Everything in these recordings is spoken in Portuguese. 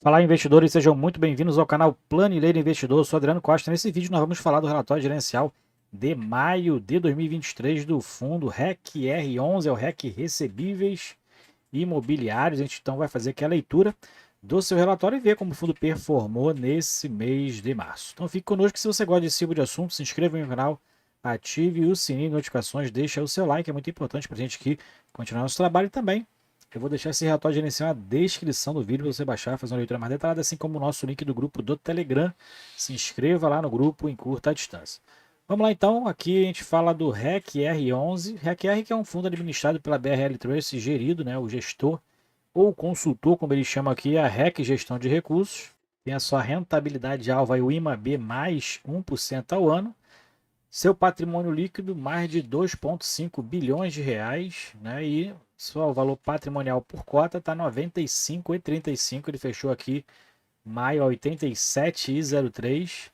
Fala, investidores, sejam muito bem-vindos ao canal Planileiro Investidor. Eu sou Adriano Costa. Nesse vídeo nós vamos falar do relatório gerencial de maio de 2023 do fundo REC R11, é o REC Recebíveis Imobiliários. A gente então vai fazer aqui a leitura do seu relatório e ver como o fundo performou nesse mês de março. Então fique conosco, se você gosta desse tipo de assunto, se inscreva no canal, ative o sininho de notificações, deixa o seu like, é muito importante para a gente aqui continuar nosso trabalho e também eu vou deixar esse relatório gerencial na descrição do vídeo para você baixar, fazer uma leitura mais detalhada, assim como o nosso link do grupo do Telegram. Se inscreva lá no grupo em curta distância. Vamos lá então, aqui a gente fala do REC R11. REC R que é um fundo administrado pela BRL Trust, gerido, né, o gestor ou consultor, como eles chamam aqui, a REC Gestão de Recursos. Tem a sua rentabilidade alva, o IMAB, mais 1% ao ano. Seu patrimônio líquido, mais de 2,5 bilhões de reais, né? E seu valor patrimonial por cota está 95,35. Ele fechou aqui maio a 87,03,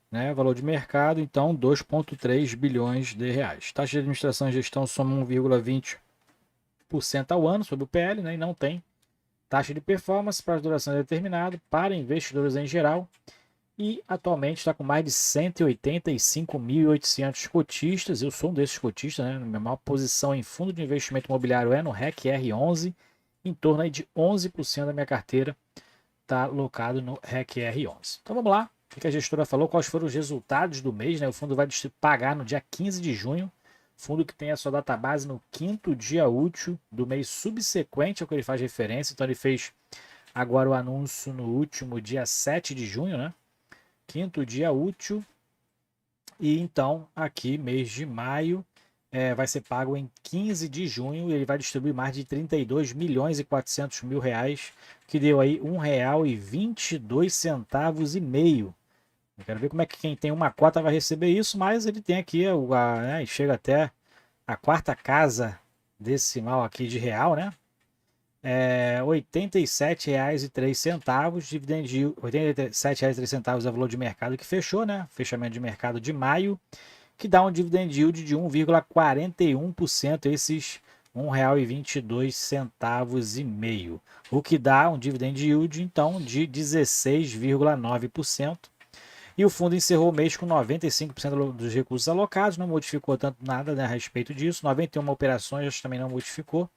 né? Valor de mercado, então 2,3 bilhões de reais. Taxa de administração e gestão soma 1,20% ao ano sobre o PL, né? E não tem taxa de performance para duração determinada para investidores em geral. E atualmente está com mais de 185.800 cotistas. Eu sou um desses cotistas, né? Minha maior posição em fundo de investimento imobiliário é no REC R11. Em torno aí de 11% da minha carteira está alocado no REC R11. Então vamos lá. O que a gestora falou? Quais foram os resultados do mês, né? O fundo vai pagar no dia 15 de junho. Fundo que tem a sua database no quinto dia útil do mês subsequente ao que ele faz referência. Então ele fez agora o anúncio no último dia 7 de junho, né? Quinto dia útil. E então, aqui, mês de maio, vai ser pago em 15 de junho. E ele vai distribuir mais de 32 milhões e 400 mil reais, que deu aí R$ 1,22 e meio. Eu quero ver como é que quem tem uma cota vai receber isso, mas ele tem aqui, né, chega até a quarta casa decimal aqui de real, né? R$ 87,03, dividendo de R$ 87,03 é o valor de mercado que fechou, né? Fechamento de mercado de maio, que dá um dividend yield de 1,41%, esses R$ 1,22 e meio, o que dá um dividend yield então de 16,9%. E o fundo encerrou o mês com 95% dos recursos alocados, não modificou tanto nada, né, a respeito disso. 91 operações também não modificou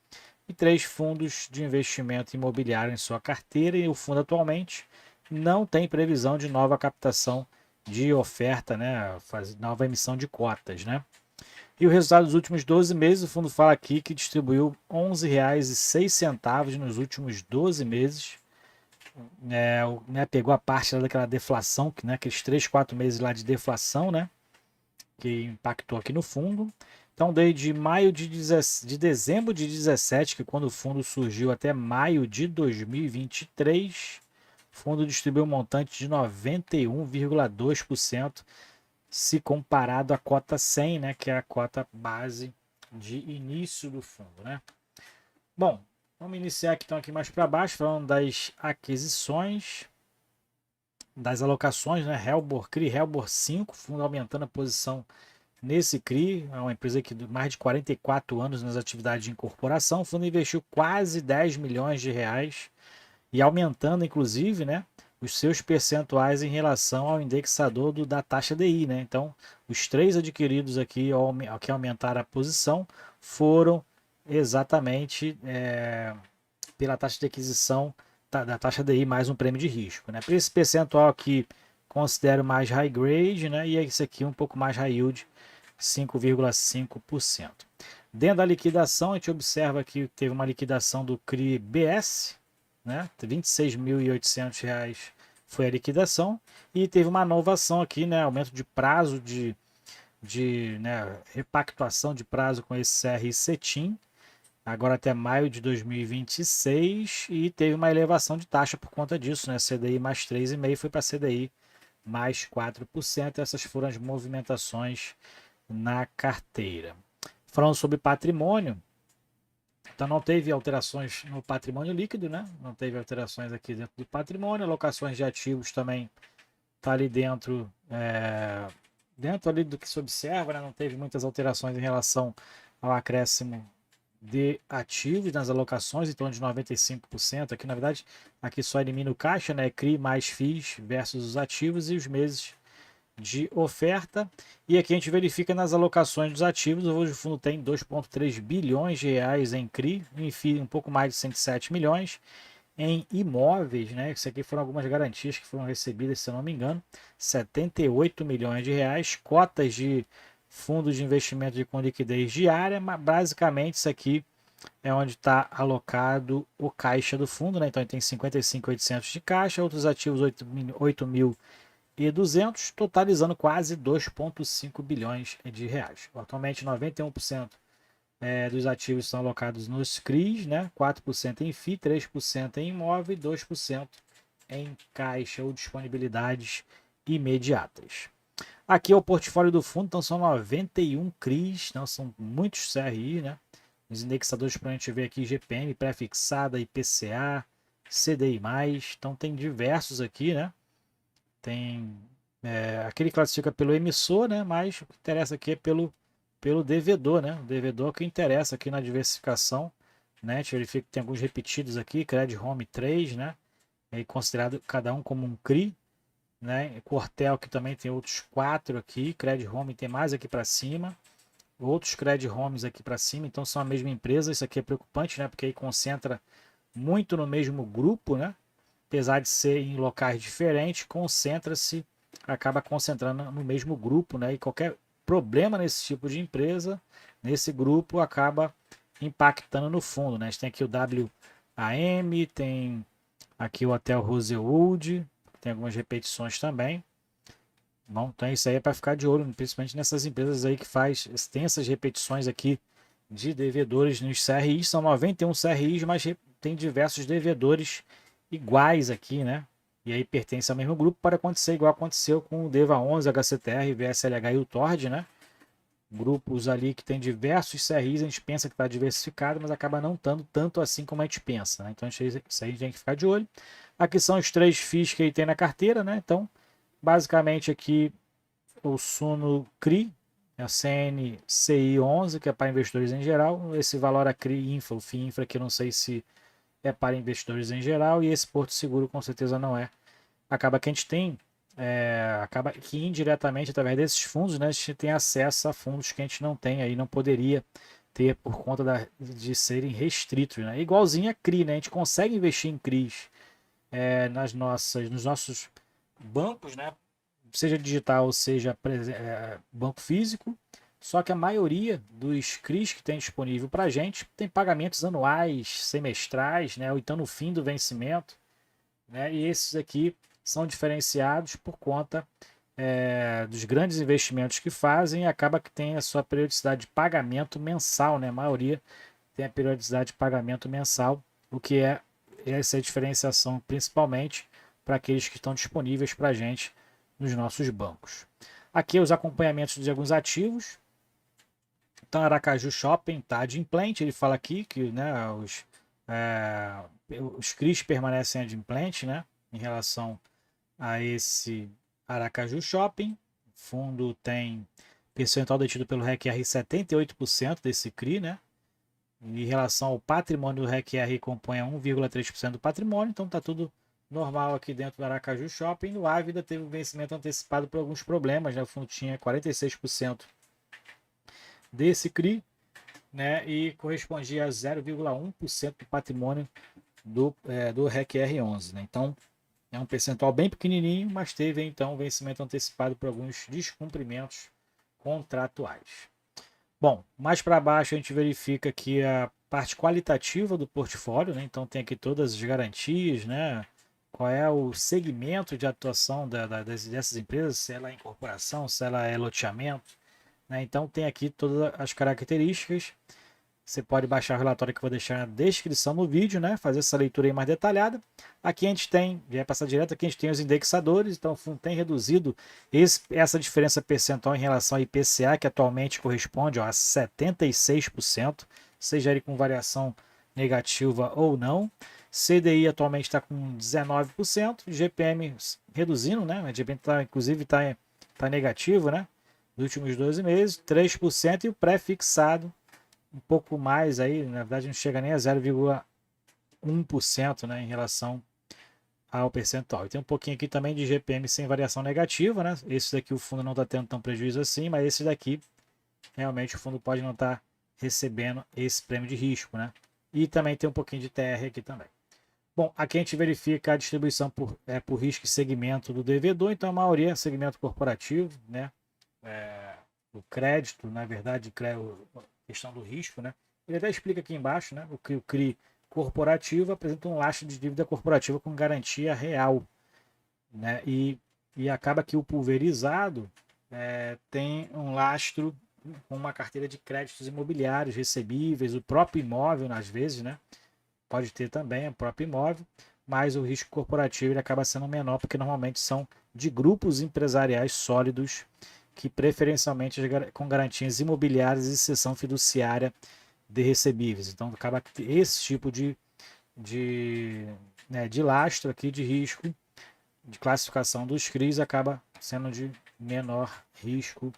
e 3 fundos de investimento imobiliário em sua carteira, e o fundo atualmente não tem previsão de nova captação de oferta, né, nova emissão de cotas, né? E o resultado dos últimos 12 meses, o fundo fala aqui que distribuiu R$ 11,06 nos últimos 12 meses. Né, pegou a parte daquela deflação, né, aqueles 3, 4 meses lá de deflação, né, que impactou aqui no fundo. Então, desde maio de dezembro de 17, que é quando o fundo surgiu, até maio de 2023, o fundo distribuiu um montante de 91,2%, se comparado à cota 100, né, que é a cota base de início do fundo, né? Bom, vamos iniciar aqui, então, aqui mais para baixo, falando das aquisições, das alocações, né? Helbor, CRI, Helbor 5, fundo aumentando a posição nesse CRI, é uma empresa que mais de 44 anos nas atividades de incorporação. O fundo investiu quase 10 milhões de reais e aumentando, inclusive, né, os seus percentuais em relação ao indexador da taxa DI, né? Então, os 3 adquiridos aqui que aumentaram a posição foram exatamente pela taxa de aquisição da taxa DI mais um prêmio de risco, né? Para esse percentual aqui, considero mais high grade, né? E esse aqui um pouco mais high yield, 5,5%. Dentro da liquidação, a gente observa que teve uma liquidação do CRI BS, né? R$ 26.800 foi a liquidação, e teve uma inovação aqui, né? Aumento de prazo né, repactuação de prazo com esse CRI CETIM, agora até maio de 2026, e teve uma elevação de taxa por conta disso, né? CDI mais 3,5% foi para CDI mais 4%. Essas foram as movimentações na carteira. Falando sobre patrimônio, então não teve alterações no patrimônio líquido, né? Não teve alterações aqui dentro do patrimônio. Alocações de ativos também está ali dentro, dentro ali do que se observa, né? Não teve muitas alterações em relação ao acréscimo de ativos nas alocações, em torno de 95%. Aqui, na verdade, aqui só elimina o caixa, né? CRI mais FIIs versus os ativos e os meses de oferta. E aqui a gente verifica nas alocações dos ativos. Hoje o fundo tem 2,3 bilhões de reais em CRI, em FII um pouco mais de 107 milhões. Em imóveis, né? Isso aqui foram algumas garantias que foram recebidas, se eu não me engano, 78 milhões de reais, cotas de fundos de investimento com liquidez diária, mas basicamente isso aqui é onde está alocado o caixa do fundo, né? Então ele tem 55.800 de caixa, outros ativos 8.200, totalizando quase 2,5 bilhões de reais. Atualmente 91% dos ativos são alocados nos CRIs, né? 4% em FI, 3% em imóvel e 2% em caixa ou disponibilidades imediatas. Aqui é o portfólio do fundo, então são 91 CRIs, não são muitos CRI, né? Os indexadores para a gente ver aqui, GPM, pré-fixada, IPCA, CDI+, então tem diversos aqui, né? Tem aquele classifica pelo emissor, né? Mas o que interessa aqui é pelo devedor, né? O devedor que interessa aqui na diversificação, né? A gente verifica que tem alguns repetidos aqui, Credit Home 3, né? É considerado cada um como um CRI, né? Cortel que também tem outros 4 aqui, Credit Home tem mais aqui para cima, outros Credit Homes aqui para cima, então são a mesma empresa. Isso aqui é preocupante, né? Porque aí concentra muito no mesmo grupo, né? Apesar de ser em locais diferentes, concentra-se, acaba concentrando no mesmo grupo, né? E qualquer problema nesse tipo de empresa, nesse grupo, acaba impactando no fundo, né? A gente tem aqui o WAM, tem aqui o Hotel Rosewood, tem algumas repetições também. Bom, então isso aí é para ficar de olho, principalmente nessas empresas aí que tem essas repetições aqui de devedores nos CRIs. São 91 CRIs, mas tem diversos devedores iguais aqui, né? E aí pertence ao mesmo grupo para acontecer igual aconteceu com o DEVA 11, HCTR, VSLH e o TORD, né? Grupos ali que tem diversos CRIs, a gente pensa que está diversificado, mas acaba não estando tanto assim como a gente pensa, né? Então isso aí a gente tem que ficar de olho. Aqui são os 3 FIIs que ele tem na carteira, né? Então, basicamente aqui o Suno CRI, a CNCI 11, que é para investidores em geral. Esse valor a CRI Infra, o FII Infra, que eu não sei se é para investidores em geral, e esse Porto Seguro com certeza não é. Acaba que a gente tem, acaba que indiretamente, através desses fundos, né, a gente tem acesso a fundos que a gente não tem aí, não poderia ter por conta de serem restritos, né? Igualzinho a CRI, né? A gente consegue investir em CRIs nos nossos bancos, né? Seja digital ou seja banco físico, só que a maioria dos CRIs que tem disponível para a gente tem pagamentos anuais, semestrais, né? Ou então no fim do vencimento, né? E esses aqui são diferenciados por conta dos grandes investimentos que fazem, e acaba que tem a sua periodicidade de pagamento mensal, né? A maioria tem a periodicidade de pagamento mensal, o que é essa diferenciação principalmente para aqueles que estão disponíveis para a gente nos nossos bancos. Aqui os acompanhamentos de alguns ativos. Então, Aracaju Shopping está adimplente. Ele fala aqui que, né, os CRIs permanecem adimplentes, né, em relação a esse Aracaju Shopping. O fundo tem percentual detido pelo REC-R 78% desse CRI, né? Em relação ao patrimônio do REC-R, compõe 1,3% do patrimônio, então está tudo normal aqui dentro do Aracaju Shopping. O Ávida teve um vencimento antecipado por alguns problemas, né? O fundo tinha 46% desse CRI, né? E correspondia a 0,1% do patrimônio do REC-R 11, né? Então é um percentual bem pequenininho, mas teve então um vencimento antecipado por alguns descumprimentos contratuais. Bom, mais para baixo a gente verifica aqui a parte qualitativa do portfólio, né? Então tem aqui todas as garantias, né? Qual é o segmento de atuação dessas empresas, se ela é incorporação, se ela é loteamento, né? Então tem aqui todas as características. Você pode baixar o relatório que eu vou deixar na descrição do vídeo, né? Fazer essa leitura aí mais detalhada. Aqui a gente tem, vai passar direto, aqui a gente tem os indexadores, então o fundo tem reduzido essa diferença percentual em relação ao IPCA, que atualmente corresponde a 76%, seja ele com variação negativa ou não. CDI atualmente está com 19%, GPM reduzindo, né? A GPM inclusive está negativo, né? Nos últimos 12 meses, 3%, e o pré-fixado um pouco mais aí, na verdade não chega nem a 0,1%, né, em relação ao percentual. E tem um pouquinho aqui também de GPM sem variação negativa, né? Esse daqui o fundo não está tendo tão prejuízo assim, mas esse daqui realmente o fundo pode não estar recebendo esse prêmio de risco, né? E também tem um pouquinho de TR aqui também. Bom, aqui a gente verifica a distribuição por risco e segmento do devedor, então a maioria é segmento corporativo, né? O crédito, na verdade, a questão do risco, né? Ele até explica aqui embaixo, né? O CRI corporativo apresenta um lastro de dívida corporativa com garantia real, né? E acaba que o pulverizado tem um lastro com uma carteira de créditos imobiliários recebíveis, o próprio imóvel, às vezes, né? Pode ter também o próprio imóvel, mas o risco corporativo ele acaba sendo menor, porque normalmente são de grupos empresariais sólidos, que preferencialmente com garantias imobiliárias e cessão fiduciária de recebíveis. Então acaba que esse tipo de lastro aqui de risco, de classificação dos CRIs, acaba sendo de menor risco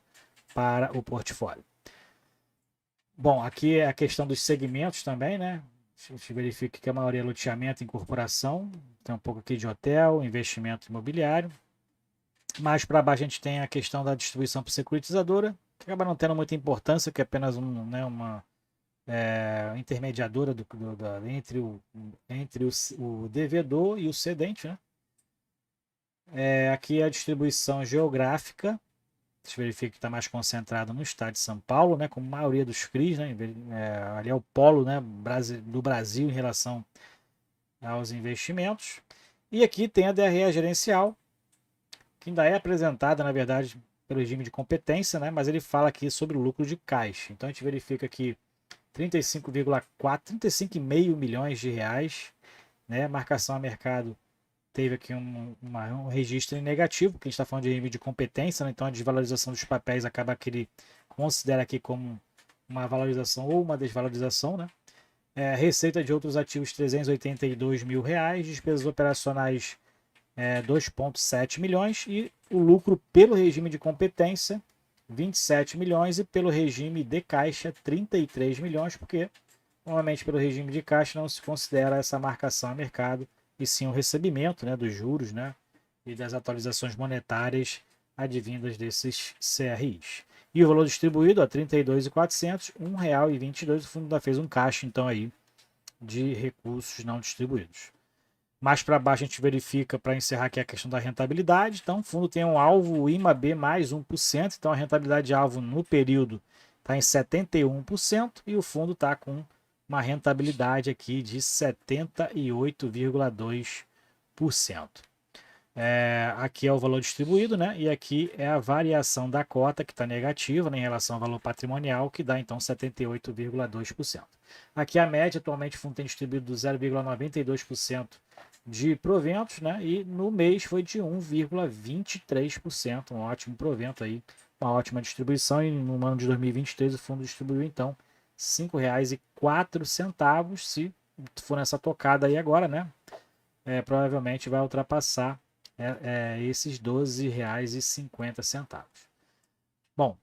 para o portfólio. Bom, aqui é a questão dos segmentos também, né? A gente verifica que a maioria é loteamento e incorporação, tem um pouco aqui de hotel, investimento imobiliário. Mais para baixo a gente tem a questão da distribuição por securitizadora, que acaba não tendo muita importância, que é apenas uma intermediadora entre o devedor e o cedente, né? Aqui a distribuição geográfica, a gente verifica que está mais concentrado no estado de São Paulo, né, como a maioria dos CRIs, né, ali é o polo, né, do Brasil em relação aos investimentos. E aqui tem a DRE gerencial, que ainda é apresentada, na verdade, pelo regime de competência, né, mas ele fala aqui sobre o lucro de caixa. Então a gente verifica aqui 35,5 milhões de reais, né, marcação a mercado teve aqui um registro negativo, porque a gente está falando de regime de competência, né? Então a desvalorização dos papéis acaba que ele considera aqui como uma valorização ou uma desvalorização, né? Receita de outros ativos 382 mil reais, despesas operacionais 2,7 milhões e o lucro pelo regime de competência 27 milhões e pelo regime de caixa 33 milhões, porque normalmente pelo regime de caixa não se considera essa marcação a mercado, e sim o recebimento, né, dos juros, né, e das atualizações monetárias advindas desses CRIs. E o valor distribuído a R$ 32.400, R$ 1,22. O fundo ainda fez um caixa então aí de recursos não distribuídos. Mais para baixo a gente verifica, para encerrar aqui, a questão da rentabilidade. Então o fundo tem um alvo IMAB mais 1%, então a rentabilidade de alvo no período está em 71% e o fundo está com uma rentabilidade aqui de 78,2%. Aqui é o valor distribuído, né? E aqui é a variação da cota, que está negativa, né, em relação ao valor patrimonial, que dá então 78,2%. Aqui a média, atualmente o fundo tem distribuído 0,92% de proventos, né? E no mês foi de 1,23%, um ótimo provento aí, uma ótima distribuição. E no ano de 2023 o fundo distribuiu então R$ 5,04. Se for nessa tocada aí agora, né? Provavelmente vai ultrapassar esses R$ 12,50. Bom,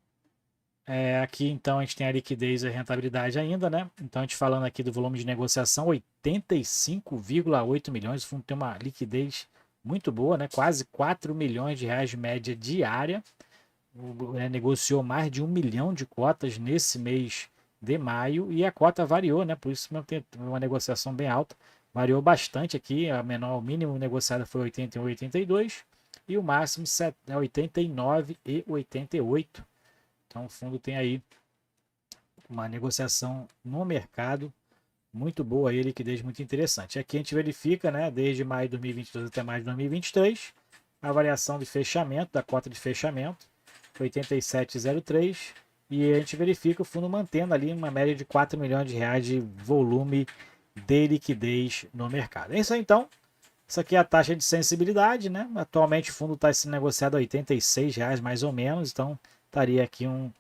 aqui então a gente tem a liquidez e a rentabilidade ainda, né? Então a gente falando aqui do volume de negociação, 85,8 milhões. O fundo tem uma liquidez muito boa, né? Quase 4 milhões de reais de média diária. Negociou mais de 1 milhão de cotas nesse mês de maio e a cota variou, né? Por isso mesmo tem uma negociação bem alta. Variou bastante aqui, o mínimo negociado foi 81,82 e o máximo 89,88. Então o fundo tem aí uma negociação no mercado muito boa, aí, liquidez muito interessante. Aqui a gente verifica, né, desde maio de 2022 até maio de 2023, a variação de fechamento, da cota de fechamento, 87,03, e a gente verifica o fundo mantendo ali uma média de 4 milhões de reais de volume de liquidez no mercado. É isso aí, então. Isso aqui é a taxa de sensibilidade, né? Atualmente o fundo está sendo negociado a R$ 86,00 mais ou menos, então estaria aqui um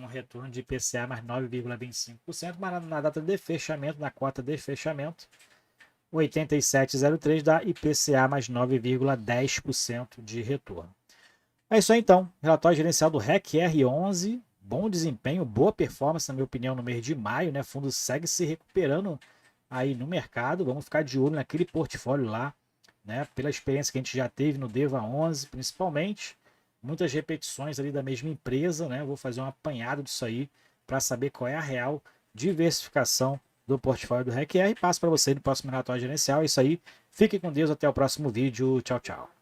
retorno de IPCA mais 9,25%, mas na data de fechamento, na cota de fechamento, 87,03 dá IPCA mais 9,10% de retorno. É isso aí então, relatório gerencial do REC R11 bom desempenho, boa performance, na minha opinião, no mês de maio, né? O fundo segue se recuperando aí no mercado. Vamos ficar de olho naquele portfólio lá, né? Pela experiência que a gente já teve no DEVA 11, principalmente, muitas repetições ali da mesma empresa, né? Vou fazer um apanhado disso aí para saber qual é a real diversificação do portfólio do RECR. E passo para você no próximo relatório gerencial. É isso aí. Fique com Deus. Até o próximo vídeo. Tchau, tchau.